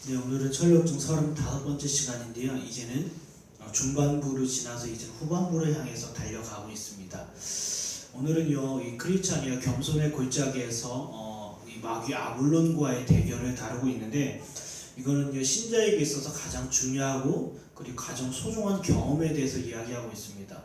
네, 오늘은 철력중 35번째 시간인데요. 이제는 중반부를 지나서 이제 후반부를 향해서 달려가고 있습니다. 오늘은요, 이 크리스찬이와 겸손의 골짜기에서 이 마귀 아볼론과의 대결을 다루고 있는데, 이거는요, 신자에게 있어서 가장 중요하고 그리고 가장 소중한 경험에 대해서 이야기하고 있습니다.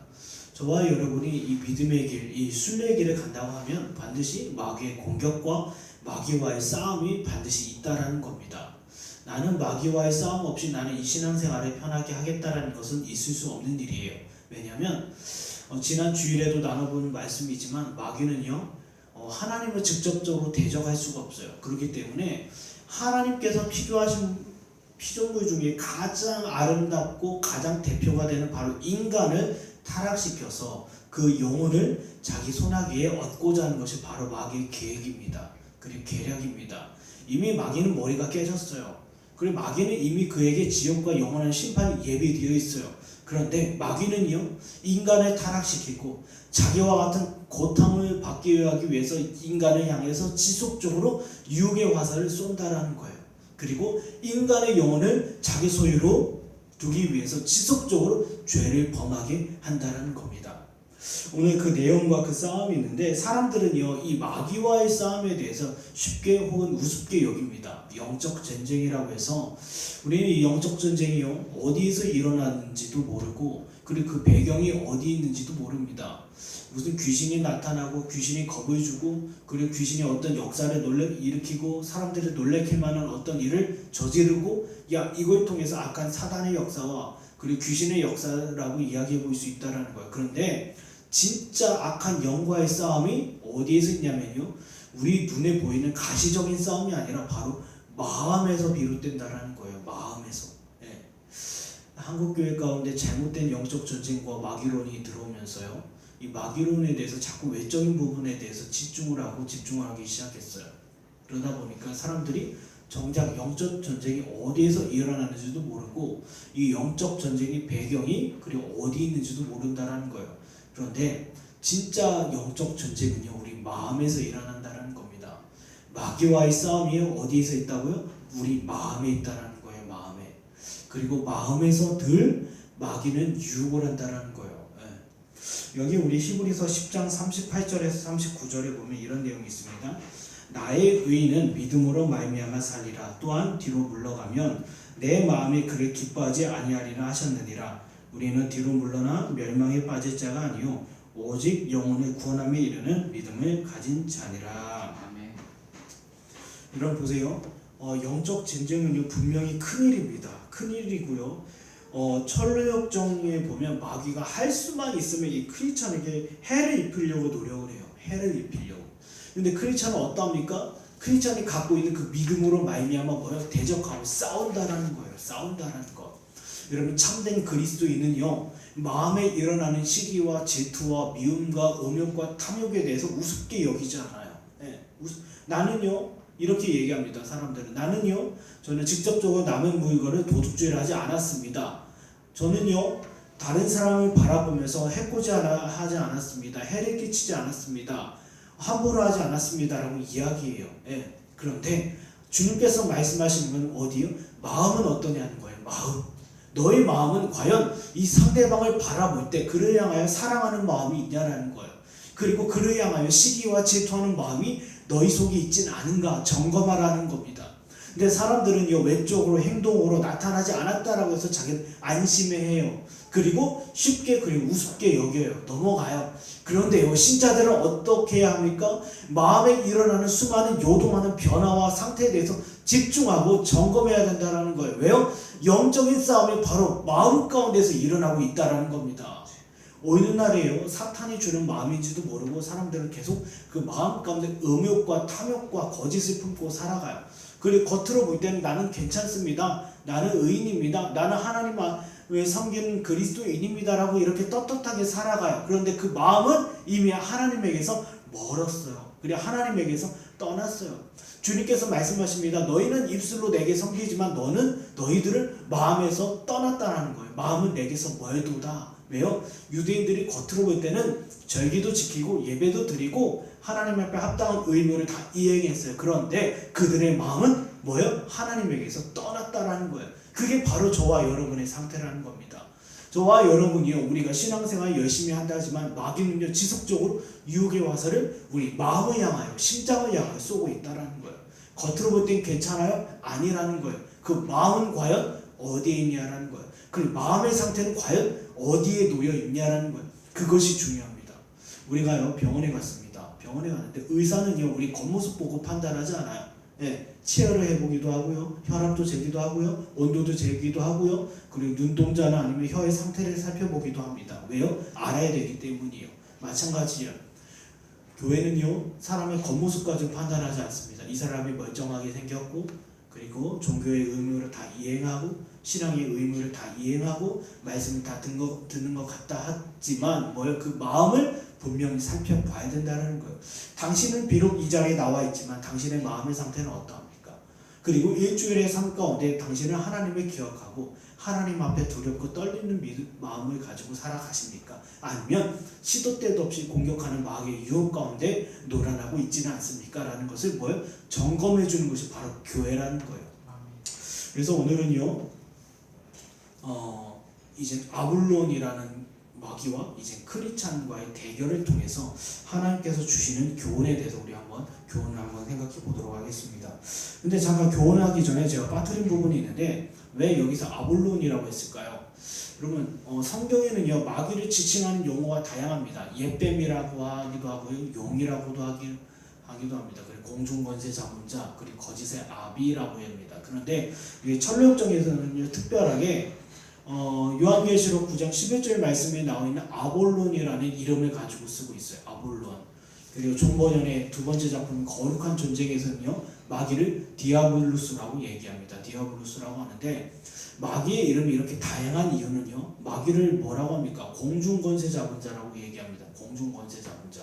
저와 여러분이 이 믿음의 길, 이 순례의 길을 간다고 하면 반드시 마귀의 공격과 마귀와의 싸움이 반드시 있다라는 겁니다. 나는 마귀와의 싸움 없이 나는 이 신앙생활을 편하게 하겠다라는 것은 있을 수 없는 일이에요. 왜냐하면 지난 주일에도 나눠본 말씀이지만 마귀는요, 하나님을 직접적으로 대적할 수가 없어요. 그렇기 때문에 하나님께서 필요하신 피조물 중에 가장 아름답고 가장 대표가 되는 바로 인간을 타락시켜서 그 영혼을 자기 손아귀에 얻고자 하는 것이 바로 마귀의 계획입니다. 그리고 계략입니다. 이미 마귀는 머리가 깨졌어요. 그리고 마귀는 이미 그에게 지옥과 영원한 심판이 예비되어 있어요. 그런데 마귀는요, 인간을 타락시키고 자기와 같은 고통을 받기 위해서 인간을 향해서 지속적으로 유혹의 화살을 쏜다라는 거예요. 그리고 인간의 영혼을 자기 소유로 두기 위해서 지속적으로 죄를 범하게 한다는 겁니다. 오늘 그 내용과 그 싸움이 있는데, 사람들은요, 이 마귀와의 싸움에 대해서 쉽게 혹은 우습게 여깁니다. 영적 전쟁이라고 해서 우리는 이 영적 전쟁이 어디에서 일어났는지도 모르고, 그리고 그 배경이 어디 있는지도 모릅니다. 무슨 귀신이 나타나고 귀신이 겁을 주고, 그리고 귀신이 어떤 역사를 일으키고 사람들을 놀래킬 만한 어떤 일을 저지르고, 이걸 통해서 악한 사단의 역사와 그리고 귀신의 역사라고 이야기해 볼 수 있다는 거예요. 그런데 진짜 악한 영과의 싸움이 어디에서 있냐면요, 우리 눈에 보이는 가시적인 싸움이 아니라 바로 마음에서 비롯된다는 거예요. 마음에서. 네. 한국교회 가운데 잘못된 영적 전쟁과 마귀론이 들어오면서요, 이 마귀론에 대해서 자꾸 외적인 부분에 대해서 집중을 하기 시작했어요. 그러다 보니까 사람들이 정작 영적 전쟁이 어디에서 일어나는지도 모르고, 이 영적 전쟁의 배경이 그리고 어디 있는지도 모른다는 거예요. 그런데 진짜 영적 전쟁은요, 우리 마음에서 일어난다는 겁니다. 마귀와의 싸움이 어디에서 있다고요? 우리 마음에 있다는 거예요. 마음에. 그리고 마음에서 늘 마귀는 유혹을 한다는 거예요. 여기 우리 히브리서 10장 38절에서 39절에 보면 이런 내용이 있습니다. 나의 의인은 믿음으로 말미암아 살리라. 또한 뒤로 물러가면 내 마음이 그를 기뻐하지 아니하리라 하셨느니라. 우리는 뒤로 물러나 멸망에 빠질 자가 아니요 오직 영혼을 구원함에 이르는 믿음을 가진 자니라. 아멘. 여러분 보세요. 영적 전쟁은 분명히 큰일입니다. 큰일이고요. 철로역정에 보면 마귀가 할 수만 있으면 이 크리스찬에게 해를 입히려고 노력을 해요. 해를 입히려고. 근데 크리스찬은 어떠합니까? 크리스찬이 갖고 있는 그 믿음으로 말미암아 뭐예요? 대적하고 싸운다라는 거예요. 싸운다라는 것. 여러분, 참된 그리스도인은요, 마음에 일어나는 시기와 질투와 미움과 음욕과 탐욕에 대해서 우습게 여기지 않아요. 네. 나는요, 이렇게 얘기합니다. 사람들은 나는요, 저는 직접적으로 남의 물건을 도둑질을 하지 않았습니다. 저는요, 다른 사람을 바라보면서 해코지 하지 않았습니다. 해를 끼치지 않았습니다. 함부로 하지 않았습니다라고 이야기해요. 예. 그런데 주님께서 말씀하시는 건 어디요? 마음은 어떠냐는 거예요. 마음. 너의 마음은 과연 이 상대방을 바라볼 때 그를 향하여 사랑하는 마음이 있냐라는 거예요. 그리고 그를 향하여 시기와 질투하는 마음이 너희 속에 있진 않은가 점검하라는 겁니다. 근데 사람들은요, 외적으로 행동으로 나타나지 않았다라고 해서 자기는 안심해요. 그리고 쉽게 그리고 우습게 여겨요. 넘어가요. 그런데요, 신자들은 어떻게 해야 합니까? 마음에 일어나는 수많은 요동하는 변화와 상태에 대해서 집중하고 점검해야 된다는 거예요. 왜요? 영적인 싸움이 바로 마음 가운데서 일어나고 있다는 겁니다. 어느 날에요, 사탄이 주는 마음인지도 모르고 사람들은 계속 그 마음 가운데 음욕과 탐욕과 거짓을 품고 살아가요. 그리고 겉으로 볼 때는 나는 괜찮습니다. 나는 의인입니다. 나는 하나님을 섬기는 그리스도인입니다. 라고 이렇게 떳떳하게 살아가요. 그런데 그 마음은 이미 하나님에게서 멀었어요. 그리고 하나님에게서 떠났어요. 주님께서 말씀하십니다. 너희는 입술로 내게 섬기지만 너희들을 마음에서 떠났다는 거예요. 마음은 내게서 멀도다. 왜요? 유대인들이 겉으로 볼 때는 절기도 지키고 예배도 드리고 하나님 앞에 합당한 의무를 다 이행했어요. 그런데 그들의 마음은 뭐예요? 하나님에게서 떠났다라는 거예요. 그게 바로 저와 여러분의 상태라는 겁니다. 저와 여러분이요, 우리가 신앙생활 열심히 한다지만 마귀는요 지속적으로 유혹의 화살을 우리 마음을 향하여, 심장을 향하여 쏘고 있다라는 거예요. 겉으로 볼 땐 괜찮아요? 아니라는 거예요. 그 마음은 과연 어디에 있냐라는 거예요. 그 마음의 상태는 과연 어디에 놓여 있냐라는 거예요. 그것이 중요합니다. 우리가요 병원에 갔습니다. 병원에 갔는데 의사는요 우리 겉모습 보고 판단하지 않아요. 예, 치열을 해보기도 하고요, 혈압도 재기도 하고요, 온도도 재기도 하고요, 그리고 눈동자나 아니면 혀의 상태를 살펴보기도 합니다. 왜요? 알아야 되기 때문이에요. 마찬가지예요. 교회는요 사람의 겉모습까지 판단하지 않습니다. 이 사람이 멀쩡하게 생겼고, 그리고 종교의 의무를 다 이행하고, 신앙의 의무를 다 이행하고, 말씀을 다 듣는 것 같다 하지만 뭐예요? 그 마음을 분명히 살펴봐야 된다는 거예요. 당신은 비록 이 자리에 나와 있지만 당신의 마음의 상태는 어떠합니까? 그리고 일주일의 삶 가운데 당신은 하나님을 기억하고 하나님 앞에 두렵고 떨리는 마음을 가지고 살아가십니까? 아니면 시도 때도 없이 공격하는 마귀의 유혹 가운데 노란하고 있지는 않습니까? 라는 것을 뭐예요? 점검해 주는 것이 바로 교회라는 거예요. 그래서 오늘은요 이제 아볼론이라는 마귀와 이제 크리스찬과의 대결을 통해서 하나님께서 주시는 교훈에 대해서 우리 교훈을 한번 생각해 보도록 하겠습니다. 근데 잠깐 교훈하기 전에 제가 빠뜨린 부분이 있는데 왜 여기서 아볼론이라고 했을까요? 여러분 성경에는요 마귀를 지칭하는 용어가 다양합니다. 옛뱀이라고 하기도 하고요, 용이라고도 하기도 합니다. 그리고 공중권세 자문자, 그리고 거짓의 아비라고 합니다. 그런데 철로역정에서는요 특별하게 요한계시록 9장 11절 말씀에 나와 있는 아볼론이라는 이름을 가지고 쓰고 있어요. 아볼론. 그리고 존버전의 두 번째 작품 거룩한 전쟁에서는요 마귀를 디아블루스라고 얘기합니다. 디아블루스라고 하는데 마귀의 이름이 이렇게 다양한 이유는요 마귀를 뭐라고 합니까? 공중권세 잡은 자라고 얘기합니다. 공중권세 잡은 자.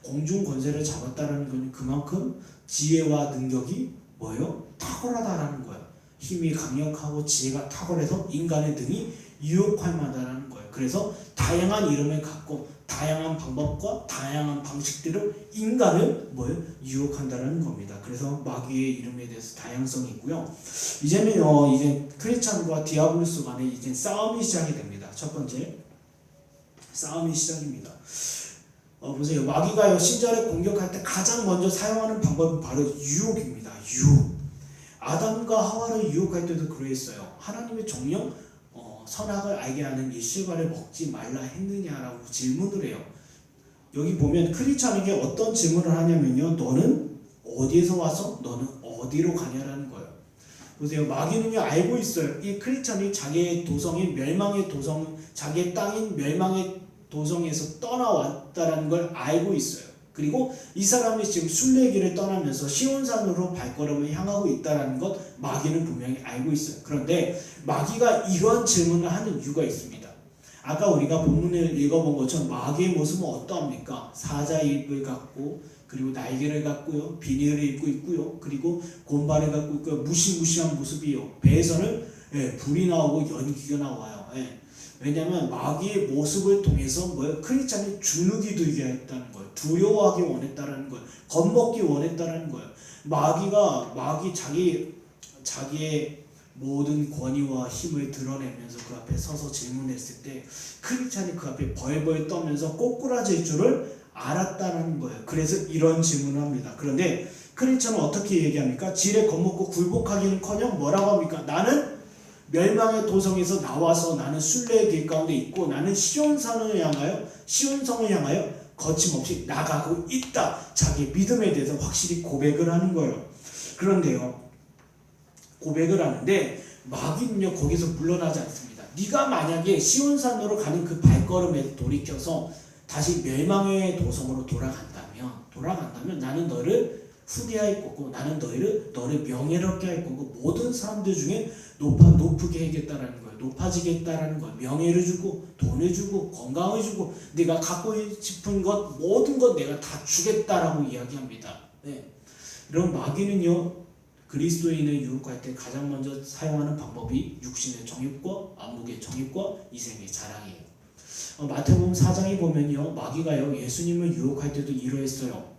공중권세를 잡았다는 건 그만큼 지혜와 능력이 뭐예요? 탁월하다라는 거예요. 힘이 강력하고 지혜가 탁월해서 인간의 등이 유혹할 만하다는 거예요. 그래서 다양한 이름을 갖고 다양한 방법과 다양한 방식대로 인간을 뭐예요? 유혹한다는 겁니다. 그래서 마귀의 이름에 대해서 다양성이 있고요. 이제는요, 이제 크리스찬과 디아블로스 간에 이제 싸움이 시작이 됩니다. 첫 번째 싸움이 시작입니다. 보세요. 마귀가요 신자를 공격할 때 가장 먼저 사용하는 방법은 바로 유혹입니다. 유혹. 아담과 하와를 유혹할 때도 그랬어요. 하나님의 정령 선악을 알게 하는 이 실과를 먹지 말라 했느냐라고 질문을 해요. 여기 보면 크리스찬에게 어떤 질문을 하냐면요, 너는 어디에서 와서 너는 어디로 가냐라는 거예요. 보세요. 마귀는요 알고 있어요. 이 크리스찬이 자기의 도성인 멸망의 도성, 자기의 땅인 멸망의 도성에서 떠나왔다라는 걸 알고 있어요. 그리고 이 사람이 지금 순례길을 떠나면서 시온산으로 발걸음을 향하고 있다는 것 마귀는 분명히 알고 있어요. 그런데 마귀가 이러한 질문을 하는 이유가 있습니다. 아까 우리가 본문을 읽어본 것처럼 마귀의 모습은 어떠합니까? 사자의 입을 갖고, 그리고 날개를 갖고요, 비닐을 입고 있고요, 그리고 곰발을 갖고 있고요, 무시무시한 모습이요. 배에서는 불이 나오고 연기가 나와요. 왜냐하면 마귀의 모습을 통해서 크리스찬이 주눅이 들게 했다는 거예요. 두려워하기 원했다는 거예요. 겁먹기 원했다는 거예요. 마귀 자기의 모든 권위와 힘을 드러내면서 그 앞에 서서 질문했을 때 크리스찬이 그 앞에 벌벌 떠면서 꼬꾸라질 줄을 알았다는 거예요. 그래서 이런 질문을 합니다. 그런데 크리스찬은 어떻게 얘기합니까? 지레 겁먹고 굴복하기는커녕 뭐라고 합니까? 나는 멸망의 도성에서 나와서 나는 순례의 길 가운데 있고 나는 시온성을 향하여 거침없이 나가고 있다. 자기 믿음에 대해서 확실히 고백을 하는 거예요. 그런데요, 고백을 하는데 마귀는요 거기서 물러나지 않습니다. 네가 만약에 시온산으로 가는 그 발걸음에 돌이켜서 다시 멸망의 도성으로 돌아간다면 나는 너를 후대할 거고, 나는 너를 명예롭게 할 거고, 모든 사람들 중에 높게 하겠다라는 거예요. 높아지겠다라는 거예요. 명예를 주고, 돈을 주고, 건강을 주고, 네가 갖고 싶은 것, 모든 것 내가 다 주겠다라고 이야기합니다. 이런 마귀는요 그리스도인을 유혹할 때 가장 먼저 사용하는 방법이 육신의 정욕과 안목의 정욕과 이생의 자랑이에요. 마태복음 4장에 보면요 마귀가요 예수님을 유혹할 때도 이러했어요.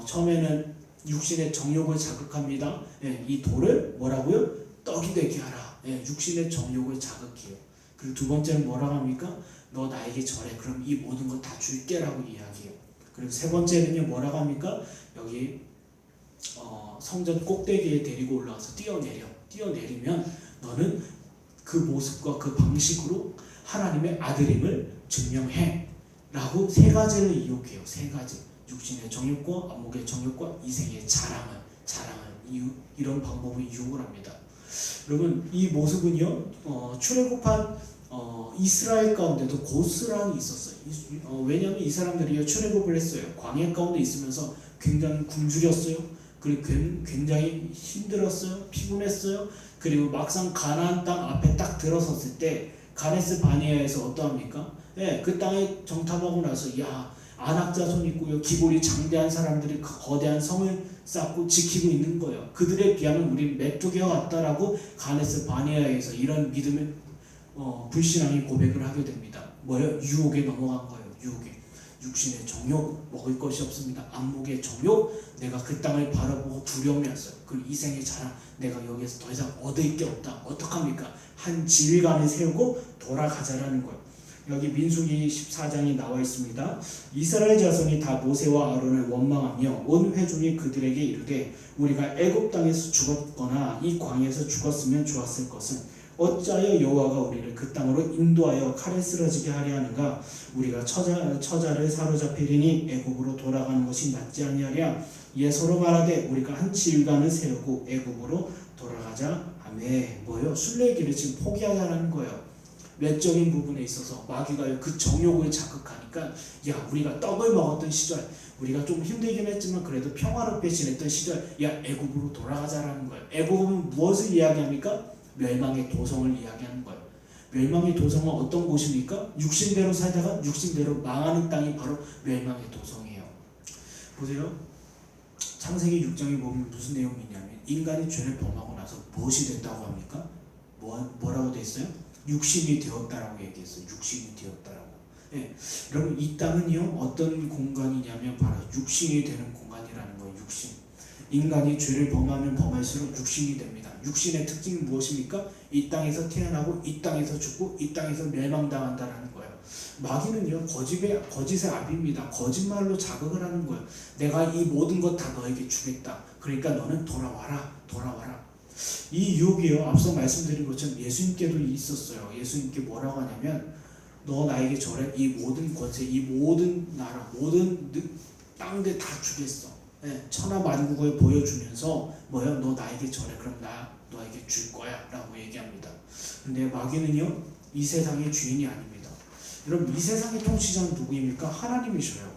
처음에는 육신의 정욕을 자극합니다. 예, 이 돌을 뭐라고요? 떡이 되게 하라. 예, 육신의 정욕을 자극해요. 그리고 두 번째는 뭐라고 합니까? 너 나에게 절해. 그럼 이 모든 거 다 줄게라고 이야기해요. 그리고 세 번째는요 뭐라고 합니까? 여기 성전 꼭대기에 데리고 올라와서 뛰어내리면 너는 그 모습과 그 방식으로 하나님의 아들임을 증명해 라고 세 가지를 이용해요. 세 가지. 육신의 정욕과 안목의 정욕과 이생의 자랑을 이런 방법을 이용을 합니다. 여러분 이 모습은요 출애굽한 이스라엘 가운데도 고스란히 있었어요. 왜냐하면 이 사람들이 출애굽을 했어요. 광야 가운데 있으면서 굉장히 굶주렸어요. 그리고 굉장히 힘들었어요. 피곤했어요. 그리고 막상 가나안 땅 앞에 딱 들어섰을 때 가데스 바네아에서 어떠합니까? 예, 그 땅에 정탐하고 나서 야 안악자손 있고요. 기골이 장대한 사람들이 거대한 성을 쌓고 지키고 있는 거예요. 그들에 비하면 우리 메뚜기와 같다라고 가데스 바네아에서 이런 믿음의 불신앙의 고백을 하게 됩니다. 뭐예요? 유혹에 넘어간 거예요. 유혹에. 육신의 정욕 먹을 것이 없습니다. 안목의 정욕 내가 그 땅을 바라보고 두려움이었어요. 그리고 이생의 자랑 내가 여기에서 더 이상 얻을 게 없다. 어떡합니까? 한 지휘관을 세우고 돌아가자라는 거예요. 여기 민수기 14장이 나와 있습니다. 이스라엘 자손이 다 모세와 아론을 원망하며 온 회중이 그들에게 이르되 우리가 애굽 땅에서 죽었거나 이 광야에서 죽었으면 좋았을 것은 어찌하여 여호와가 우리를 그 땅으로 인도하여 칼에 쓰러지게 하려 하는가? 우리가 처자를 사로잡히리니 애굽으로 돌아가는 것이 낫지 아니하랴. 이에 서로 말하되 우리가 한 지휘관을 세우고 애굽으로 돌아가자 하매 뭐요? 순례길을 지금 포기하자는 거예요. 외적인 부분에 있어서 마귀가 그 정욕을 자극하니까 야 우리가 떡을 먹었던 시절 우리가 좀 힘들긴 했지만 그래도 평화롭게 지냈던 시절 야 애굽으로 돌아가자라는 거예요. 애굽은 무엇을 이야기합니까? 멸망의 도성을 이야기하는 거예요. 멸망의 도성은 어떤 곳입니까? 육신대로 살다가 육신대로 망하는 땅이 바로 멸망의 도성이에요. 보세요. 창세기 6장에 보면 무슨 내용이 있냐면 인간이 죄를 범하고 나서 무엇이 됐다고 합니까? 뭐라고 돼 있어요? 육신이 되었다라고 얘기했어요. 육신이 되었다라고. 예, 여러분 이 땅은요 어떤 공간이냐면 바로 육신이 되는 공간이라는 거예요. 육신. 인간이 죄를 범하면 범할수록 육신이 됩니다. 육신의 특징이 무엇입니까? 이 땅에서 태어나고 이 땅에서 죽고 이 땅에서 멸망당한다라는 거예요. 마귀는요 거짓의 압입니다. 거짓말로 자극을 하는 거예요. 내가 이 모든 것 다 너에게 주겠다. 그러니까 너는 돌아와라. 이 유혹이요 앞서 말씀드린 것처럼 예수님께도 있었어요. 예수님께 뭐라고 하냐면 너 나에게 절해. 이 모든 권세, 이 모든 나라, 모든 땅들 다 주겠어. 네, 천하만국을 보여주면서 뭐야? 너 나에게 절해. 그럼 나 너에게 줄 거야 라고 얘기합니다. 근데 마귀는요 이 세상의 주인이 아닙니다. 여러분 이 세상의 통치자는 누구입니까? 하나님이셔요.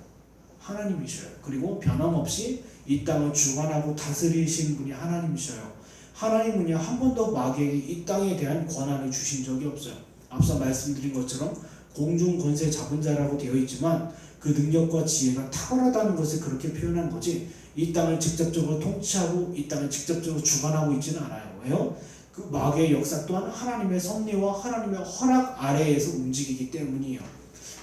그리고 변함없이 이 땅을 주관하고 다스리신 분이 하나님이셔요. 하나님은요 한 번도 마귀에게 이 땅에 대한 권한을 주신 적이 없어요. 앞서 말씀드린 것처럼 공중 권세 잡은 자라고 되어 있지만 그 능력과 지혜가 탁월하다는 것을 그렇게 표현한 거지 이 땅을 직접적으로 통치하고 이 땅을 직접적으로 주관하고 있지는 않아요. 왜요? 그 마귀의 역사 또한 하나님의 섭리와 하나님의 허락 아래에서 움직이기 때문이에요.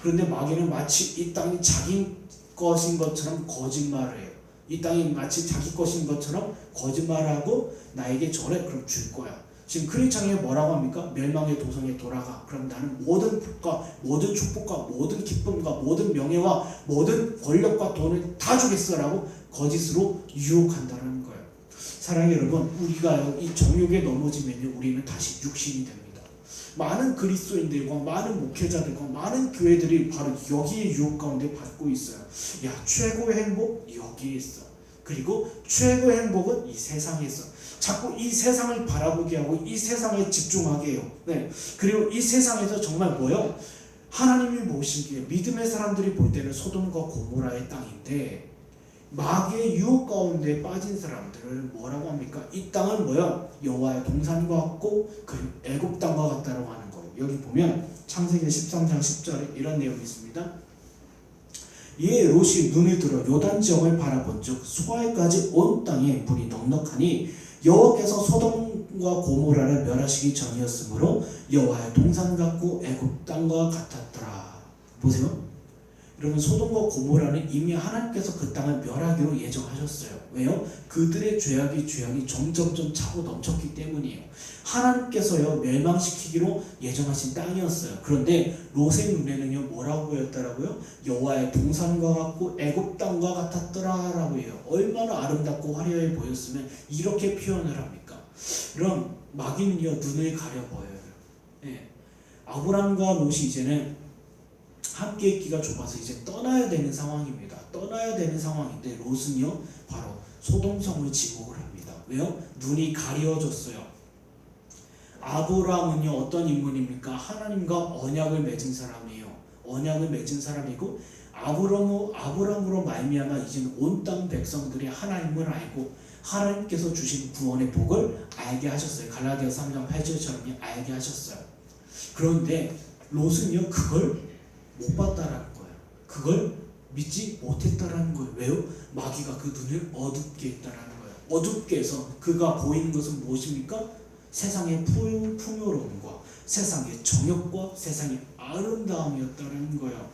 그런데 마귀는 마치 이 땅이 자기 것인 것처럼 거짓말을 해요. 이 땅이 마치 자기 것인 것처럼 거짓말하고 나에게 절해. 그럼 줄 거야. 지금 크리스찬이 뭐라고 합니까? 멸망의 도성에 돌아가. 그럼 나는 모든 복과 모든 축복과 모든 기쁨과 모든 명예와 모든 권력과 돈을 다 주겠어라고 거짓으로 유혹한다는 거예요. 사랑하는 여러분, 우리가 이 정욕에 넘어지면 우리는 다시 육신이 됩니다. 많은 그리스도인들과 많은 목회자들과 많은 교회들이 바로 여기에 유혹 가운데 받고 있어요. 야, 최고의 행복 여기에 있어. 그리고 최고의 행복은 이 세상에 있어. 자꾸 이 세상을 바라보게 하고 이 세상에 집중하게 해요. 네. 그리고 이 세상에서 정말 뭐요? 하나님이 보시기에 믿음의 사람들이 볼 때는 소돔과 고모라의 땅인데 마귀의 유혹 가운데 빠진 사람들을 뭐라고 합니까? 이 땅은 뭐요? 여호와의 동산과 같고 그 애굽 땅과 같다라고 하는 거예요. 여기 보면 창세기 13장 10절에 이런 내용이 있습니다. 이에 롯이 눈을 들어 요단 지역을 바라본즉 수아에까지 온 땅에 물이 넉넉하니 여호와께서 소돔과 고모라를 멸하시기 전이었으므로 여호와의 동산 같고 애굽 땅과 같았더라. 보세요. 여러분 소돔과 고모라는 이미 하나님께서 그 땅을 멸하기로 예정하셨어요. 왜요? 그들의 죄악이 점점점 차고 넘쳤기 때문이에요. 하나님께서요 멸망시키기로 예정하신 땅이었어요. 그런데 롯의 눈에는요 뭐라고 보였더라고요? 여호와의 동산과 같고 애굽 땅과 같았더라라고 해요. 얼마나 아름답고 화려해 보였으면 이렇게 표현을 합니까? 그럼 마귀는요 눈을 가려 보여요. 예. 아브람과 롯이 이제는 함께 있기가 좁아서 이제 떠나야 되는 상황입니다. 떠나야 되는 상황인데 롯은요 바로 소돔성을 지목을 합니다. 왜요? 눈이 가려졌어요. 아브람은요 어떤 인물입니까? 하나님과 언약을 맺은 사람이에요. 언약을 맺은 사람이고 아브람으로 말미암아 이제는 온 땅 백성들이 하나님을 알고 하나님께서 주신 구원의 복을 알게 하셨어요. 갈라디아서 3장 8절처럼 알게 하셨어요. 그런데 롯은요 그걸 못 봤다라는 거예요. 그걸 믿지 못했다라는 거예요. 왜요? 마귀가 그 눈을 어둡게 했다라는 거예요. 어둡게 해서 그가 보이는 것은 무엇입니까? 세상의 풍요로움과 세상의 정욕과 세상의 아름다움이었다라는 거예요.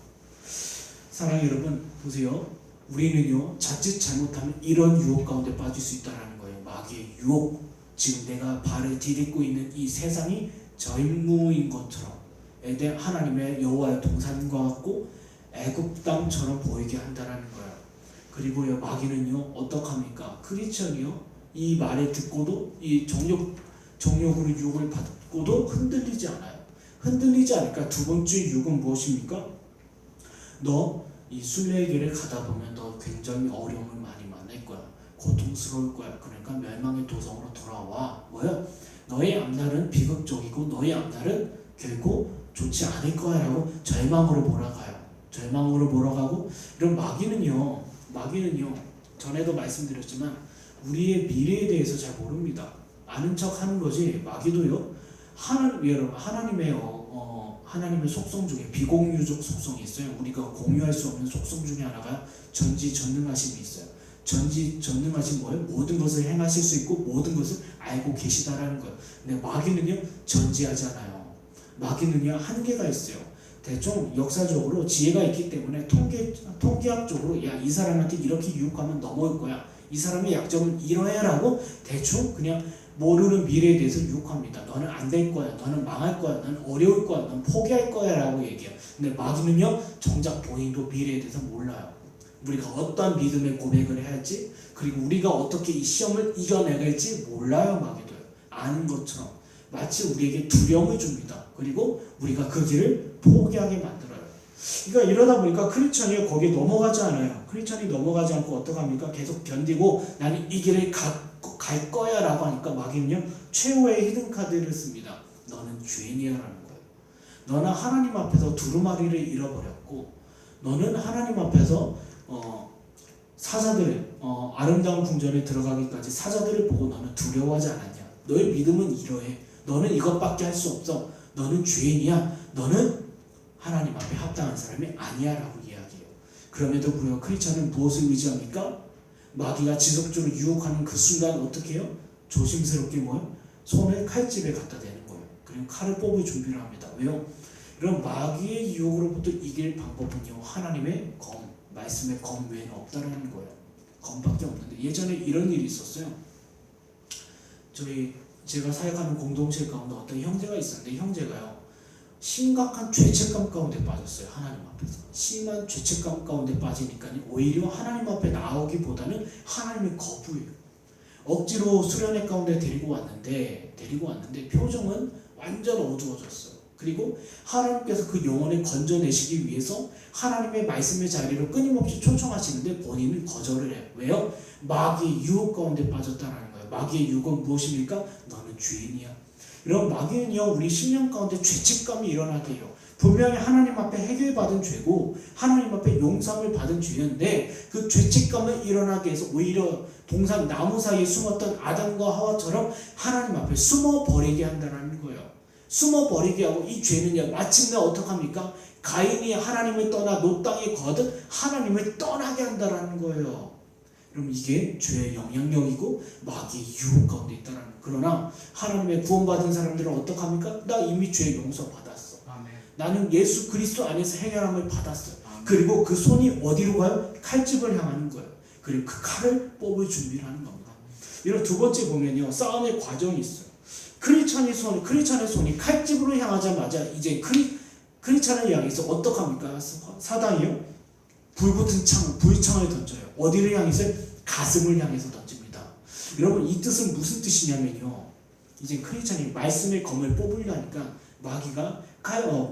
사랑하는 여러분 보세요. 우리는요 자칫 잘못하면 이런 유혹 가운데 빠질 수 있다라는 거예요. 마귀의 유혹. 지금 내가 발을 디딛고 있는 이 세상이 전무인 것처럼 하나님의 여호와의 동산과 같고 애굽 땅처럼 보이게 한다라는 거예요. 그리고요 마귀는요 어떡합니까? 크리스천이요 이 말을 듣고도 이 정욕으로 유혹을 받고도 흔들리지 않아요. 흔들리지 않으니까 두 번째 유혹은 무엇입니까? 너 이 순례의 길을 가다 보면 너 굉장히 어려움을 많이 만날 거야. 고통스러울 거야. 그러니까 멸망의 도성으로 돌아와. 뭐야? 너의 앞날은 비극적이고 너의 앞날은 결코 좋지 않을 거야 라고 절망으로 몰아가요. 절망으로 몰아가고 이런 마귀는요 전에도 말씀드렸지만 우리의 미래에 대해서 잘 모릅니다. 아는 척 하는 거지. 마귀도요 하나님의 속성 중에 비공유적 속성이 있어요. 우리가 공유할 수 없는 속성 중에 하나가 전지전능하심이 있어요. 전지전능하신 뭐예요? 모든 것을 행하실 수 있고 모든 것을 알고 계시다라는 거예요. 근데 마귀는요 전지하지 않아요. 마귀는요 한계가 있어요. 대충 역사적으로 지혜가 있기 때문에 통계학적으로 야 이 사람한테 이렇게 유혹하면 넘어올 거야. 이 사람의 약점은 이러해라고 대충 그냥 모르는 미래에 대해서 유혹합니다. 너는 안 될 거야. 너는 망할 거야. 너는 어려울 거야. 너는 포기할 거야 라고 얘기해요. 근데 마귀는요 정작 본인도 미래에 대해서 몰라요. 우리가 어떤 믿음의 고백을 해야 할지 그리고 우리가 어떻게 이 시험을 이겨내갈지 몰라요. 마귀도요. 아는 것처럼 마치 우리에게 두려움을 줍니다. 그리고 우리가 그 길을 포기하게 만들어요. 그러니까 이러다 보니까 크리스천이 거기에 넘어가지 않아요. 크리스천이 넘어가지 않고 어떡합니까? 계속 견디고 나는 이 길을 갈 거야 라고 하니까 마귀는요 최후의 히든카드를 씁니다. 너는 죄인이야 라는 거예요. 너는 하나님 앞에서 두루마리를 잃어버렸고 너는 하나님 앞에서 사자들 아름다운 궁전에 들어가기까지 사자들을 보고 너는 두려워하지 않았냐. 너의 믿음은 이러해. 너는 이것밖에 할 수 없어. 너는 죄인이야. 너는 하나님 앞에 합당한 사람이 아니야 라고 이야기해요. 그럼에도 불구하고 크리스천은 무엇을 의지합니까? 마귀가 지속적으로 유혹하는 그 순간 어떻게 해요? 조심스럽게 뭐요? 손을 칼집에 갖다 대는 거예요. 그리고 칼을 뽑을 준비를 합니다. 왜요? 이런 마귀의 유혹으로부터 이길 방법은요 하나님의 말씀의 검 외에는 없다라는 거예요. 검밖에 없는데 예전에 이런 일이 있었어요. 제가 사역하는 공동체 가운데 어떤 형제가 있었는데 형제가요 심각한 죄책감 가운데 빠졌어요. 하나님 앞에서 심한 죄책감 가운데 빠지니까 오히려 하나님 앞에 나오기보다는 하나님의 거부예요. 억지로 수련회 가운데 데리고 왔는데 표정은 완전 어두워졌어요. 그리고 하나님께서 그 영혼을 건져내시기 위해서 하나님의 말씀의 자리로 끊임없이 초청하시는데 본인은 거절을 해요. 왜요? 마귀의 유혹 가운데 빠졌다는 거예요. 마귀의 유혹은 무엇입니까? 너는 죄인이야. 이런 마귀는요 우리 심령 가운데 죄책감이 일어나게 해요. 분명히 하나님 앞에 해결받은 죄고 하나님 앞에 용서를 받은 죄인데 그 죄책감을 일어나게 해서 오히려 동산 나무 사이에 숨었던 아담과 하와처럼 하나님 앞에 숨어버리게 한다는 거예요. 숨어버리게 하고 이 죄는요 마침내 어떡합니까? 가인이 하나님을 떠나 놋 땅에 거하듯 하나님을 떠나게 한다는 거예요. 그럼 이게 죄의 영향력이고 마귀의 유혹 가운데 있다는 거예요. 그러나 하나님의 구원받은 사람들은 어떡합니까? 나 이미 죄 용서 받았어. 아멘. 나는 예수 그리스도 안에서 해결함을 받았어. 아멘. 그리고 그 손이 어디로 가요? 칼집을 향하는 거예요. 그리고 그 칼을 뽑을 준비를 하는 겁니다. 이런 두 번째 보면요, 싸움의 과정이 있어요. 크리스찬의 손이 칼집으로 향하자마자 이제 크리스찬을 향해서 어떡합니까? 사단이요? 불창을 던져요. 어디를 향해서? 가슴을 향해서 던집니다. 여러분, 이 뜻은 무슨 뜻이냐면요, 이제 크리스찬이 말씀의 검을 뽑으려니까 마귀가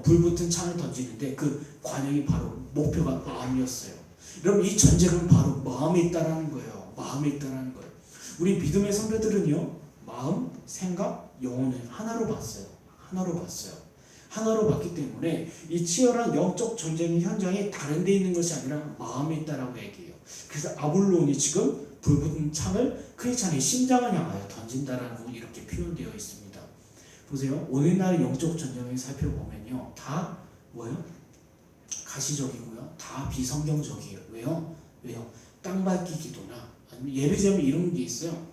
불붙은 창을 던지는데 그 관용이 바로 목표가 마음이었어요. 여러분, 이 전쟁은 바로 마음에 있다라는 거예요. 마음에 있다라는 거예요. 우리 믿음의 선배들은요, 마음, 생각, 영혼을 하나로 봤어요. 하나로 봤기 때문에 이 치열한 영적 전쟁의 현장이 다른 데 있는 것이 아니라 마음에 있다라고 얘기해요. 그래서 아볼론이 지금 불붙은 창을 크리스찬의 심장을 향하여 던진다라고 이렇게 표현되어 있습니다. 보세요. 오늘날의 영적 전쟁을 살펴보면요, 다 뭐예요? 가시적이고요, 다 비성경적이에요. 왜요? 땅밟기 기도나 아니면 예를 들면 이런 게 있어요.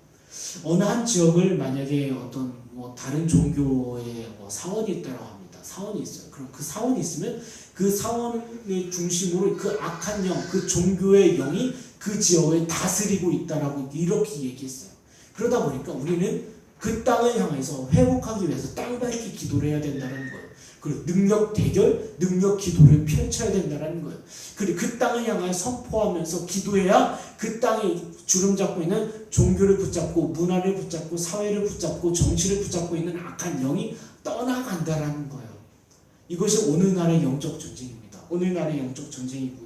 어느 한 지역을 만약에 어떤 다른 종교의 사원이 있다고 합니다. 사원이 있어요. 그럼 그 사원이 있으면 그 사원을 중심으로 그 악한 영, 그 종교의 영이 그 지역을 다스리고 있다라고 이렇게 얘기했어요. 그러다 보니까 우리는 그 땅을 향해서 회복하기 위해서 땅밟기 기도를 해야 된다는 거예요. 그리고 능력 대결, 능력 기도를 펼쳐야 된다는 거예요. 그리고 그 땅을 향하여 선포하면서 기도해야 그 땅이 주름 잡고 있는 종교를 붙잡고 문화를 붙잡고 사회를 붙잡고 정치를 붙잡고 있는 악한 영이 떠나간다라는 거예요. 이것이 오늘날의 영적 전쟁입니다. 오늘날의 영적 전쟁이고요.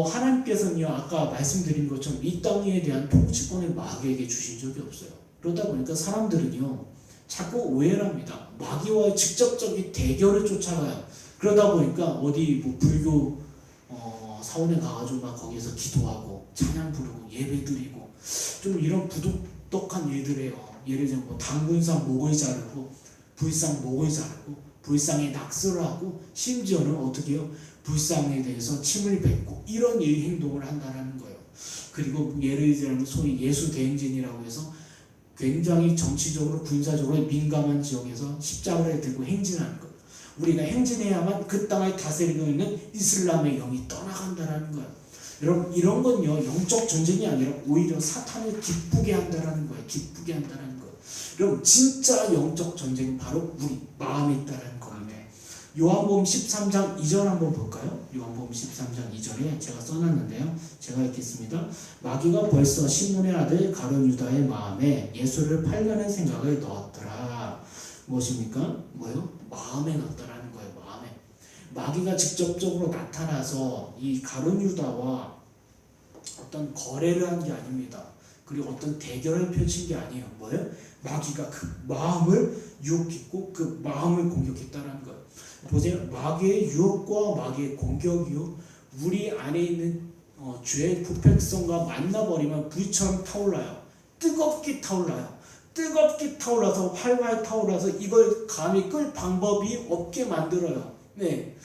하나님께서는요, 아까 말씀드린 것처럼 이 땅에 대한 통치권을 마귀에게 주신 적이 없어요. 그러다 보니까 사람들은요, 자꾸 오해를 합니다. 마귀와의 직접적인 대결을 쫓아가요. 그러다 보니까 어디 불교 사원에 가가지고 막 거기에서 기도하고 찬양 부르고 예배 드리고 좀 이런 부도덕한 일들이에요. 예를 들면 당군상 목을 자르고 불상 목을 자르고 불상에 낙서를 하고 심지어는 어떻게 해요? 불상에 대해서 침을 뱉고 이런 행동을 한다는 거예요. 그리고 예를 들면 소위 예수 대행진이라고 해서 굉장히 정치적으로 군사적으로 민감한 지역에서 십자가를 들고 행진하는 것. 우리가 행진해야만 그 땅을 다스리고 있는 이슬람의 영이 떠나간다는 거예요. 여러분, 이런 건요, 영적 전쟁이 아니라 오히려 사탄을 기쁘게 한다는 거예요. 기쁘게 한다는 거예요. 여러분, 진짜 영적 전쟁은 바로 우리 마음에 있다는 겁니다. 요한복음 13장 2절 한번 볼까요? 요한복음 13장 2절에 제가 써놨는데요, 제가 읽겠습니다. 마귀가 벌써 시몬의 아들 가룟 유다의 마음에 예수를 팔려는 생각을 넣었더라. 무엇입니까? 마음에 넣었다라는 거예요. 마음에. 마귀가 직접적으로 나타나서 이 가룟 유다와 어떤 거래를 한 게 아닙니다. 그리고 어떤 대결을 펼친 게 아니에요. 마귀가 그 마음을 유혹했고 그 마음을 공격했다라는 거예요. 보세요. 마귀의 유혹과 마귀의 공격이요, 우리 안에 있는 죄의 부패성과 만나버리면 불처럼 타올라요. 뜨겁게 타올라서 활활 타올라서 이걸 감히 끌 방법이 없게 만들어요. 네,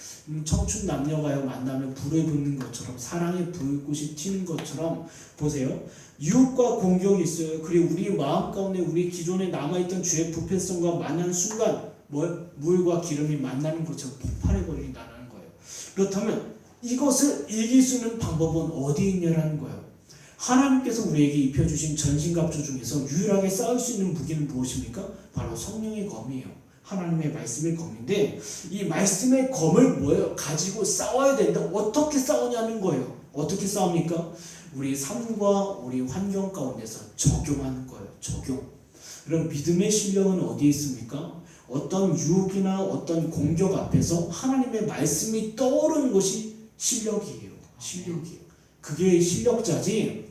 청춘 남녀가요 만나면 불에 붙는 것처럼, 사랑의 불꽃이 튀는 것처럼. 보세요. 유혹과 공격이 있어요. 그리고 우리 마음 가운데 우리 기존에 남아있던 죄의 부패성과 만나는 순간 물과 기름이 만나는 것처럼 폭발해버린다는 거예요. 그렇다면 이것을 이길 수 있는 방법은 어디 있냐라는 거예요. 하나님께서 우리에게 입혀주신 전신갑주 중에서 유일하게 싸울 수 있는 무기는 무엇입니까? 바로 성령의 검이에요. 하나님의 말씀의 검인데, 이 말씀의 검을 가지고 싸워야 된다. 어떻게 싸우냐는 거예요. 어떻게 싸웁니까? 우리 삶과 우리 환경 가운데서 적용하는 거예요. 적용. 그럼 믿음의 실력은 어디에 있습니까? 어떤 유혹이나 어떤 공격 앞에서 하나님의 말씀이 떠오르는 것이 실력이에요. 그게 실력자지,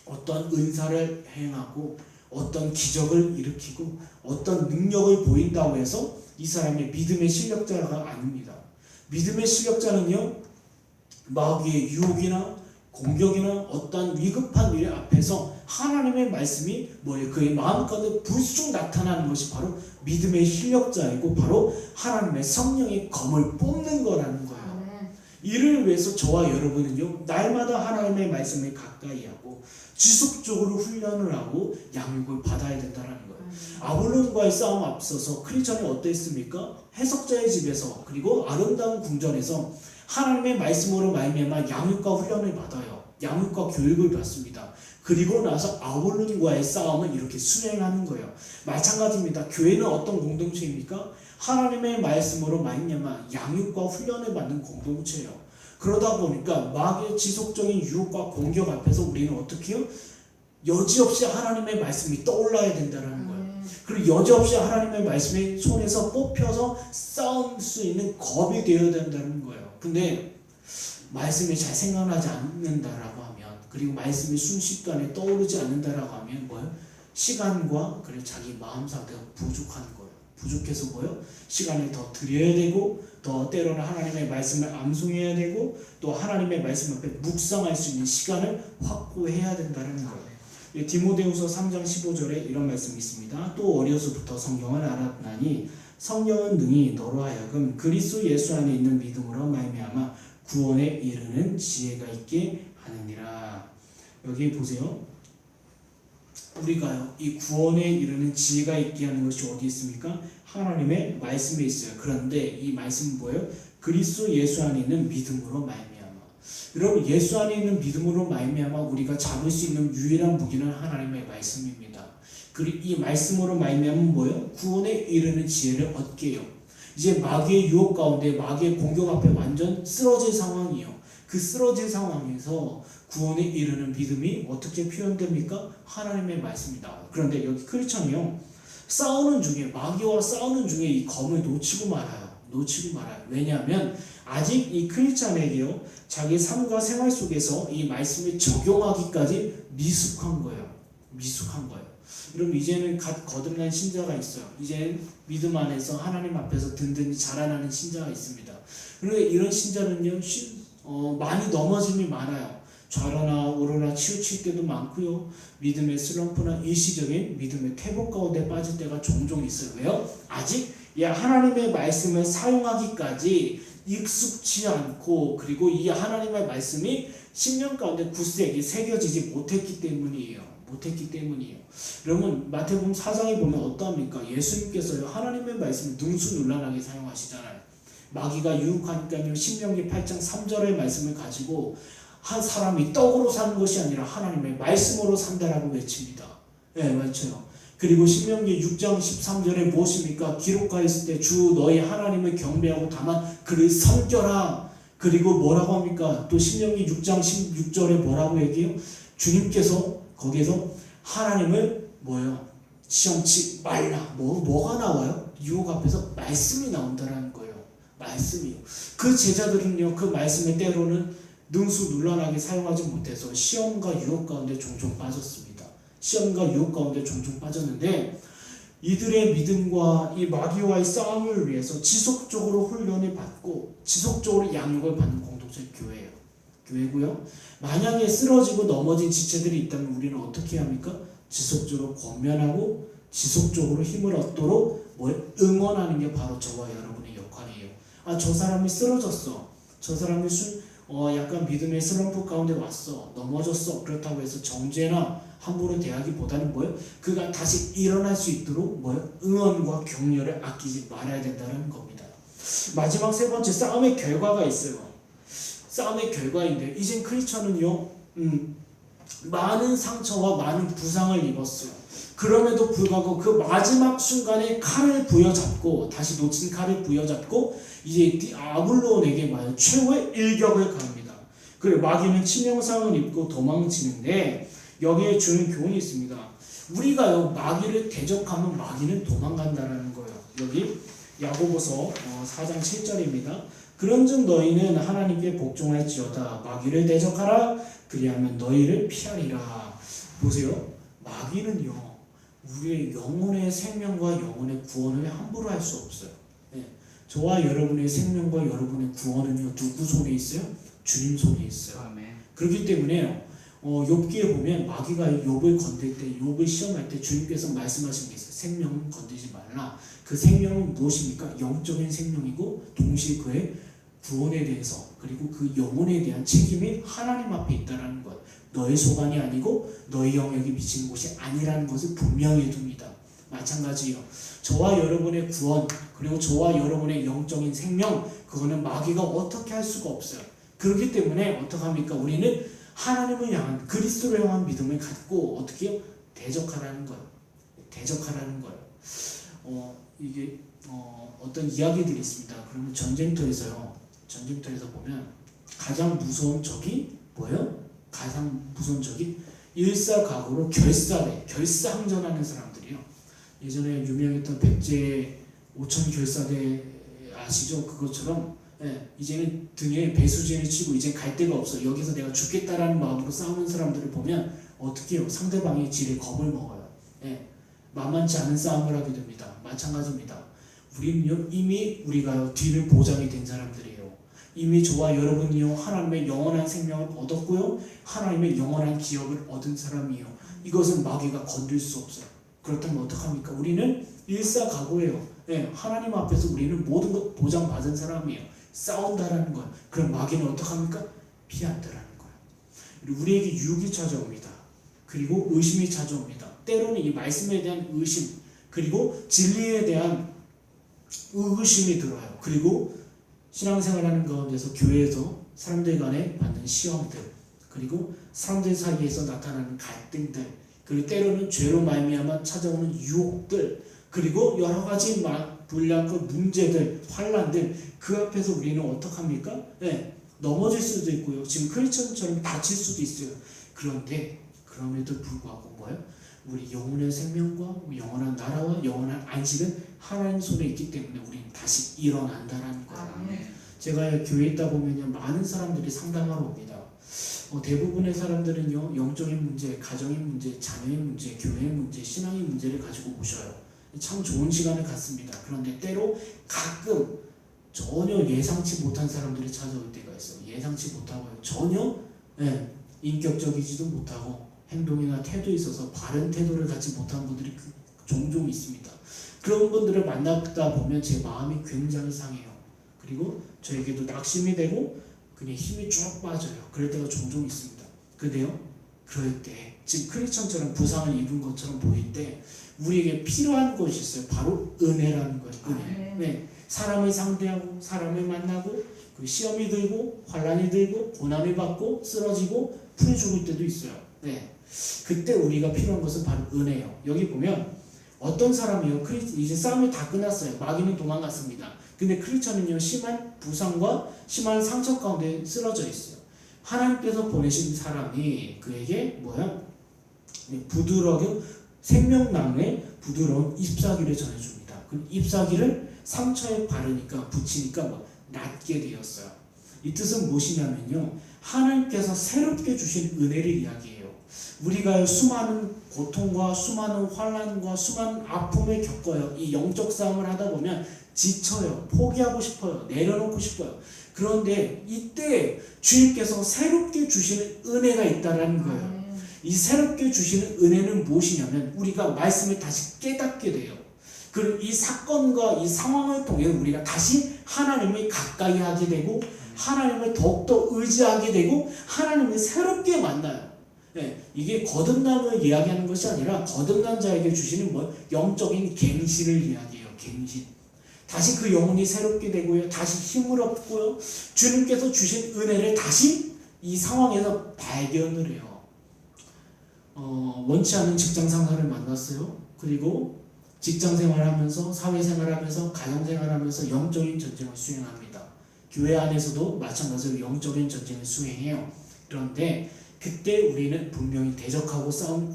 어떤 은사를 행하고 어떤 기적을 일으키고 어떤 능력을 보인다고 해서 이 사람이 믿음의 실력자가 아닙니다. 믿음의 실력자는요, 마귀의 유혹이나 공격이나 어떤 위급한 일 앞에서 하나님의 말씀이 그의 마음 가운데 불쑥 나타나는 것이 바로 믿음의 실력자이고, 바로 하나님의 성령의 검을 뽑는 거라는 거예요. 이를 위해서 저와 여러분은요, 날마다 하나님의 말씀을 가까이 하고 지속적으로 훈련을 하고 양육을 받아야 된다는 거예요. 아볼론과의 싸움 앞서서 크리스천이 어땠습니까? 해석자의 집에서, 그리고 아름다운 궁전에서 하나님의 말씀으로 말미암아 양육과 훈련을 받아요. 양육과 교육을 받습니다. 그리고 나서 아볼론과의 싸움을 이렇게 수행하는 거예요. 마찬가지입니다. 교회는 어떤 공동체입니까? 하나님의 말씀으로 말미암아 양육과 훈련을 받는 공동체예요. 그러다 보니까 마귀의 지속적인 유혹과 공격 앞에서 우리는 어떻게 해요? 여지없이 하나님의 말씀이 떠올라야 된다는 거예요. 그리고 여지없이 하나님의 말씀이 손에서 뽑혀서 싸울 수 있는 겁이 되어야 된다는 거예요. 근데 말씀이 잘 생각나지 않는다라고 하면, 그리고 말씀이 순식간에 떠오르지 않는다라고 하면 뭐예요? 시간과 그리고 자기 마음 상태가 부족한 거예요. 부족해서 뭐예요? 시간을 더 드려야 되고, 더 때로는 하나님의 말씀을 암송해야 되고, 또 하나님의 말씀 앞에 묵상할 수 있는 시간을 확보해야 된다는 거예요. 디모데후서 3장 15절에 이런 말씀이 있습니다. 또 어려서부터 성경을 알았나니 성령은 능히 너로 하여금 그리스도 예수 안에 있는 믿음으로 말미암아 구원에 이르는 지혜가 있게 하느니라. 여기 보세요. 우리가요, 이 구원에 이르는 지혜가 있게 하는 것이 어디 있습니까? 하나님의 말씀에 있어요. 그런데 이 말씀은 뭐예요? 그리스도 예수 안에 있는 믿음으로 말미암아. 여러분, 예수 안에 있는 믿음으로 말미암아 우리가 잡을 수 있는 유일한 무기는 하나님의 말씀입니다. 그리고 이 말씀으로 말미암아 뭐예요? 구원에 이르는 지혜를 얻게 해요. 이제 마귀의 유혹 가운데, 마귀의 공격 앞에 완전 쓰러질 상황이에요. 그 쓰러질 상황에서 구원에 이르는 믿음이 어떻게 표현됩니까? 하나님의 말씀이 나와요. 그런데 여기 크리스천이요, 싸우는 중에, 마귀와 싸우는 중에 이 검을 놓치고 말아요. 왜냐하면 아직 이 크리스천에게요, 자기 삶과 생활 속에서 이 말씀을 적용하기까지 미숙한 거예요. 여러분, 이제는 갓 거듭난 신자가 있어요. 이제는 믿음 안에서 하나님 앞에서 든든히 자라나는 신자가 있습니다. 그런데 이런 신자는요, 많이 넘어짐이 많아요. 좌로나 우로나 치우칠 때도 많고요. 믿음의 슬럼프나 일시적인 믿음의 퇴보 가운데 빠질 때가 종종 있어요. 왜요? 아직 하나님의 말씀을 사용하기까지 익숙치 않고, 그리고 이 하나님의 말씀이 심령 가운데 굳세게 새겨지지 못했기 때문이에요. 여러분, 마태복음 4장에 보면 어떠합니까? 예수님께서요, 하나님의 말씀을 능수논란하게 사용하시잖아요. 마귀가 유혹하니까요, 신명기 8장 3절의 말씀을 가지고 한 사람이 떡으로 사는 것이 아니라 하나님의 말씀으로 산다라고 외칩니다. 맞죠. 그리고 신명기 6장 13절에 무엇입니까? 기록하였을 때 주 너희 하나님을 경배하고 다만 그를 섬겨라. 그리고 뭐라고 합니까? 또 신명기 6장 16절에 뭐라고 얘기해요? 주님께서 거기에서 하나님을 시험치 말라. 뭐가 나와요? 유혹 앞에서 말씀이 나온다는 거예요. 말씀이요. 그 제자들은요, 그 말씀을 때로는 능수논란하게 사용하지 못해서 시험과 유혹 가운데 종종 빠졌는데, 이들의 믿음과 이 마귀와의 싸움을 위해서 지속적으로 훈련을 받고 지속적으로 양육을 받는 공동체 교회고요. 만약에 쓰러지고 넘어진 지체들이 있다면 우리는 어떻게 합니까? 지속적으로 권면하고 지속적으로 힘을 얻도록 응원하는 게 바로 저와 여러분의 역할이에요. 저 사람이 쓰러졌어. 저 사람이 약간 믿음의 슬럼프 가운데 왔어. 넘어졌어. 그렇다고 해서 정죄나 함부로 대하기보다는 그가 다시 일어날 수 있도록 응원과 격려를 아끼지 말아야 된다는 겁니다. 마지막 세 번째, 싸움의 결과가 있어요. 싸움의 결과인데, 이젠 크리스천은요, 많은 상처와 많은 부상을 입었어요. 그럼에도 불구하고 그 마지막 순간에 칼을 부여잡고, 다시 놓친 칼을 부여잡고 이제 아블론에게 최후의 일격을 가합니다. 그리고 마귀는 치명상을 입고 도망치는데, 여기에 주는 교훈이 있습니다. 우리가요, 마귀를 대적하면 마귀는 도망간다는 거예요. 여기 야고보서 4장 7절입니다. 그런즉 너희는 하나님께 복종할지어다. 마귀를 대적하라. 그리하면 너희를 피하리라. 보세요. 마귀는요, 우리의 영혼의 생명과 영혼의 구원을 함부로 할 수 없어요. 저와 여러분의 생명과 여러분의 구원은요, 누구 손에 있어요? 주님 손에 있어요. 아멘. 그렇기 때문에 욥기에 보면 마귀가 욥을 건들 때, 욥을 시험할 때 주님께서 말씀하신 게 있어요. 생명은 건들지 말라. 그 생명은 무엇입니까? 영적인 생명이고, 동시에 그의 구원에 대해서, 그리고 그 영혼에 대한 책임이 하나님 앞에 있다는 것. 너의 소관이 아니고 너의 영역이 미치는 곳이 아니라는 것을 분명히 둡니다. 마찬가지요. 저와 여러분의 구원 그리고 저와 여러분의 영적인 생명 그거는 마귀가 어떻게 할 수가 없어요. 그렇기 때문에 어떡합니까? 우리는 하나님을 향한 그리스도를 향한 믿음을 갖고 어떻게 해요? 대적하라는 거예요. 대적하라는 거예요. 이게 어떤 이야기들이 있습니다. 그러면 전쟁터에서 보면 가장 무서운 적이 뭐예요? 가장 무서운 적이 일사각오로 결사항전하는 사람들이요. 예전에 유명했던 백제 5천 결사대 아시죠? 그것처럼 이제는 등에 배수진을 치고 이제 갈 데가 없어. 여기서 내가 죽겠다라는 마음으로 싸우는 사람들을 보면 어떻게 해요? 상대방의 질에 겁을 먹어요. 만만치 않은 싸움을 하게 됩니다. 마찬가지입니다. 우리는요 이미 우리가 뒤를 보장이 된 사람들이에요. 이미 저와 여러분이요 하나님의 영원한 생명을 얻었고요 하나님의 영원한 기업을 얻은 사람이에요. 이것은 마귀가 건들 수 없어요. 그렇다면 어떡합니까? 우리는 일사각오예요. 하나님 앞에서 우리는 모든 것 보장받은 사람이에요. 싸운다라는 거예요. 그럼 마귀는 어떡합니까? 피한다라는 거예요. 우리에게 유혹이 찾아옵니다. 그리고 의심이 찾아옵니다. 때로는 이 말씀에 대한 의심 그리고 진리에 대한 의구심이 들어요. 그리고 신앙생활하는 가운데서 교회에서 사람들 간에 받는 시험들 그리고 사람들 사이에서 나타나는 갈등들 그리고 때로는 죄로 말미암아 찾아오는 유혹들 그리고 여러 가지 불량과 문제들 환난들 그 앞에서 우리는 어떡합니까? 넘어질 수도 있고요. 지금 크리스천처럼 다칠 수도 있어요. 그런데 그럼에도 불구하고 뭐예요? 우리 영혼의 생명과 영원한 나라와 영원한 안식은 하나님 손에 있기 때문에 우리는 다시 일어난다라는 거예요. 제가 교회에 있다 보면요 많은 사람들이 상담하러 옵니다. 대부분의 사람들은요 영적인 문제, 가정의 문제, 자녀의 문제, 교회의 문제, 신앙의 문제를 가지고 오셔요. 참 좋은 시간을 갖습니다. 그런데 때로 가끔 전혀 예상치 못한 사람들이 찾아올 때가 있어요. 예상치 못하고요. 전혀 인격적이지도 못하고 행동이나 태도에 있어서 바른 태도를 갖지 못한 분들이 종종 있습니다. 그런 분들을 만나다 보면 제 마음이 굉장히 상해요. 그리고 저에게도 낙심이 되고 그냥 힘이 쭉 빠져요. 그럴 때가 종종 있습니다. 근데요 그럴 때 지금 크리스천처럼 부상을 입은 것처럼 보일 때 우리에게 필요한 것이 있어요. 바로 은혜라는 거예요. 은혜. 사람을 상대하고 사람을 만나고 그 시험이 들고 환난이 들고 고난을 받고 쓰러지고 풀이 죽을 때도 있어요. 그때 우리가 필요한 것은 바로 은혜예요. 여기 보면 어떤 사람이요 이제 싸움이 다 끝났어요. 마귀는 도망갔습니다. 근데 크리스천은요 심한 부상과 심한 상처 가운데 쓰러져 있어요. 하나님께서 보내신 사람이 그에게 부드러운 생명나무의 부드러운 잎사귀를 전해줍니다. 그 잎사귀를 상처에 바르니까 붙이니까 낫게 되었어요. 이 뜻은 무엇이냐면요 하나님께서 새롭게 주신 은혜를 이야기해요. 우리가 수많은 고통과 수많은 환난과 수많은 아픔을 겪어요. 이 영적 싸움을 하다 보면 지쳐요. 포기하고 싶어요. 내려놓고 싶어요. 그런데 이때 주님께서 새롭게 주시는 은혜가 있다는 거예요. 이 새롭게 주시는 은혜는 무엇이냐면 우리가 말씀을 다시 깨닫게 돼요. 그리고 이 사건과 이 상황을 통해 우리가 다시 하나님을 가까이 하게 되고 하나님을 더욱더 의지하게 되고 하나님을 새롭게 만나요. 이게 거듭남을 이야기하는 것이 아니라 거듭난 자에게 주시는 영적인 갱신을 이야기해요. 갱신. 다시 그 영혼이 새롭게 되고요. 다시 힘을 얻고요. 주님께서 주신 은혜를 다시 이 상황에서 발견을 해요. 원치 않은 직장 상사를 만났어요. 그리고 직장 생활하면서 사회생활하면서 가정생활하면서 영적인 전쟁을 수행합니다. 교회 안에서도 마찬가지로 영적인 전쟁을 수행해요. 그런데 그때 우리는 분명히 대적하고 싸움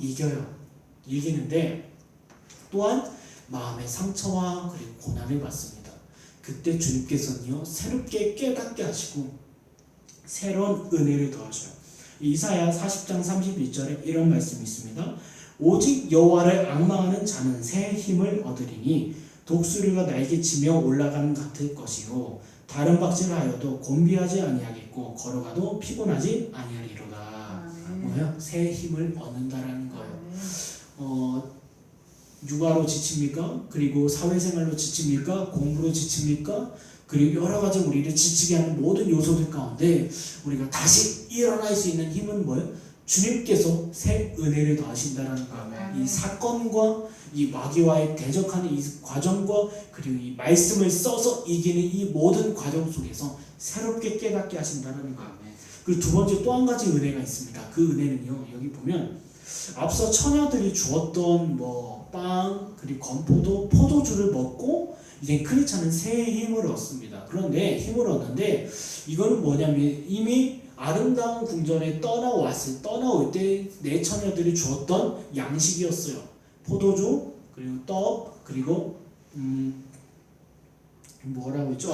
이기는데 또한 마음의 상처와 그리고 고난을 받습니다. 그때 주님께서는요 새롭게 깨닫게 하시고 새로운 은혜를 더하셔요. 이사야 40장 31절에 이런 말씀이 있습니다. 오직 여호와를 앙망하는 자는 새 힘을 얻으리니 독수리가 날개치며 올라가는 같을 것이요 다른 박질하여도 곤비하지 아니하겠고 걸어가도 피곤하지 아니하리로다. 뭐예요? 새 힘을 얻는다라는 거예요. 육아로 지칩니까? 그리고 사회생활로 지칩니까? 공부로 지칩니까? 그리고 여러 가지 우리를 지치게 하는 모든 요소들 가운데 우리가 다시 일어날 수 있는 힘은 뭐예요? 주님께서 새 은혜를 더하신다는 거예요. 이 사건과 이 마귀와의 대적하는 이 과정과 그리고 이 말씀을 써서 이기는 이 모든 과정 속에서 새롭게 깨닫게 하신다는 거예요. 그리고 두 번째 또 한 가지 은혜가 있습니다. 그 은혜는요, 여기 보면 앞서 처녀들이 주었던 빵 그리고 건포도 포도주를 먹고 이제 크리스찬은 새 힘을 얻습니다. 그런데 힘을 얻는데 이거는 뭐냐면 이미 아름다운 궁전에 떠나올 때 내 처녀들이 주었던 양식이었어요. 포도주 그리고 떡 그리고 뭐라고 했죠?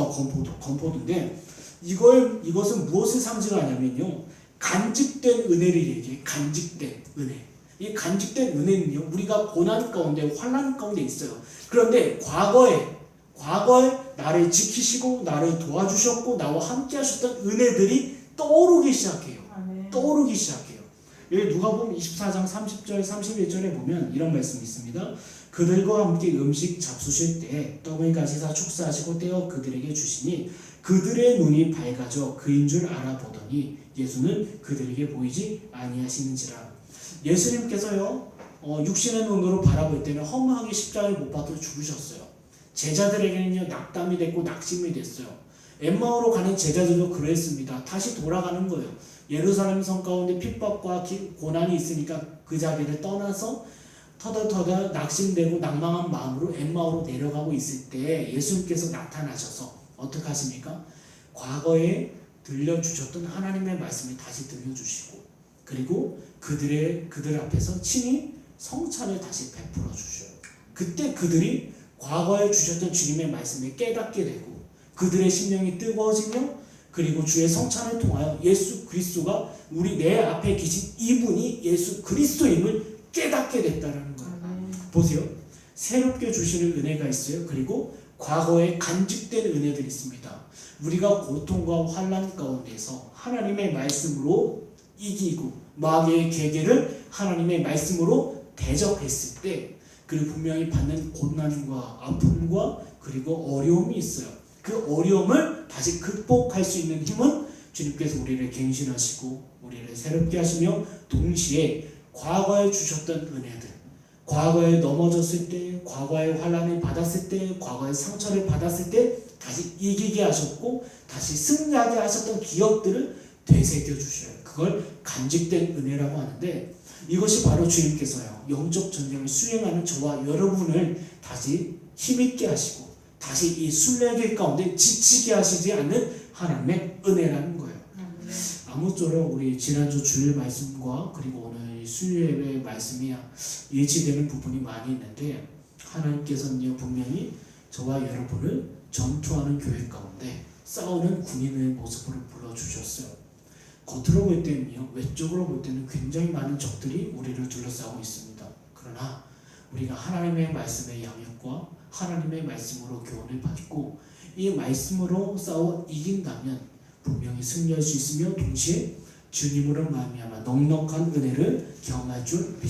건포도인데 이것은 무엇을 상징하냐면요, 간직된 은혜를 얘기해. 간직된 은혜. 이 간직된 은혜는요, 우리가 고난 가운데 환난 가운데 있어요. 그런데 과거에 나를 지키시고 나를 도와주셨고 나와 함께 하셨던 은혜들이 떠오르기 시작해요. 떠오르기 시작해요. 여기 누가복음 24장 30절 31절에 보면 이런 말씀이 있습니다. 그들과 함께 음식 잡수실 때 떡을 가지사 축사하시고 떼어 그들에게 주시니 그들의 눈이 밝아져 그인 줄 알아보더니 예수는 그들에게 보이지 아니하시는지라. 예수님께서요, 육신의 눈으로 바라볼 때는 허무하게 십자가에 못 박혀 죽으셨어요. 제자들에게는요, 낙담이 됐고 낙심이 됐어요. 엠마오로 가는 제자들도 그랬습니다. 다시 돌아가는 거예요. 예루살렘 성 가운데 핍박과 고난이 있으니까 그 자리를 떠나서 터덜터덜 낙심되고 낭망한 마음으로 엠마오로 내려가고 있을 때 예수님께서 나타나셔서 어떻게 하십니까? 과거에 들려주셨던 하나님의 말씀을 다시 들려주시고 그리고 그들 앞에서 친히 성찬을 다시 베풀어 주셔요. 그때 그들이 과거에 주셨던 주님의 말씀을 깨닫게 되고 그들의 심령이 뜨거워지며 그리고 주의 성찬을 통하여 예수 그리스도가 내 앞에 계신 이분이 예수 그리스도임을 깨닫게 됐다는 거예요. 보세요. 새롭게 주시는 은혜가 있어요. 그리고 과거에 간직된 은혜들이 있습니다. 우리가 고통과 환난 가운데서 하나님의 말씀으로 이기고 마귀의 계계를 하나님의 말씀으로 대적했을 때 그리고 분명히 받는 고난과 아픔과 그리고 어려움이 있어요. 그 어려움을 다시 극복할 수 있는 힘은 주님께서 우리를 갱신하시고 우리를 새롭게 하시며 동시에 과거에 주셨던 은혜들, 과거에 넘어졌을 때, 과거에 환난을 받았을 때, 과거에 상처를 받았을 때 다시 이기게 하셨고 다시 승리하게 하셨던 기억들을 되새겨 주셔요. 그걸 간직된 은혜라고 하는데 이것이 바로 주님께서요, 영적 전쟁을 수행하는 저와 여러분을 다시 힘있게 하시고 다시 이 순례길 가운데 지치게 하시지 않는 하나님의 은혜라는 거예요. 아무쪼록 우리 지난주 주일 말씀과 그리고 오늘 수요예배 말씀이 일치되는 부분이 많이 있는데 하나님께서는 분명히 저와 여러분을 전투하는 교회 가운데 싸우는 군인의 모습으로 불러주셨어요. 겉으로 볼 때는요, 외적으로 볼 때는 굉장히 많은 적들이 우리를 둘러싸고 있습니다. 그러나 우리가 하나님의 말씀의 양육과 하나님의 말씀으로 교훈을 받고 이 말씀으로 싸워 이긴다면 분명히 승리할 수 있으며 동시에 주님으로 말미암아 넉넉한 은혜를 경험할 줄 믿습니다.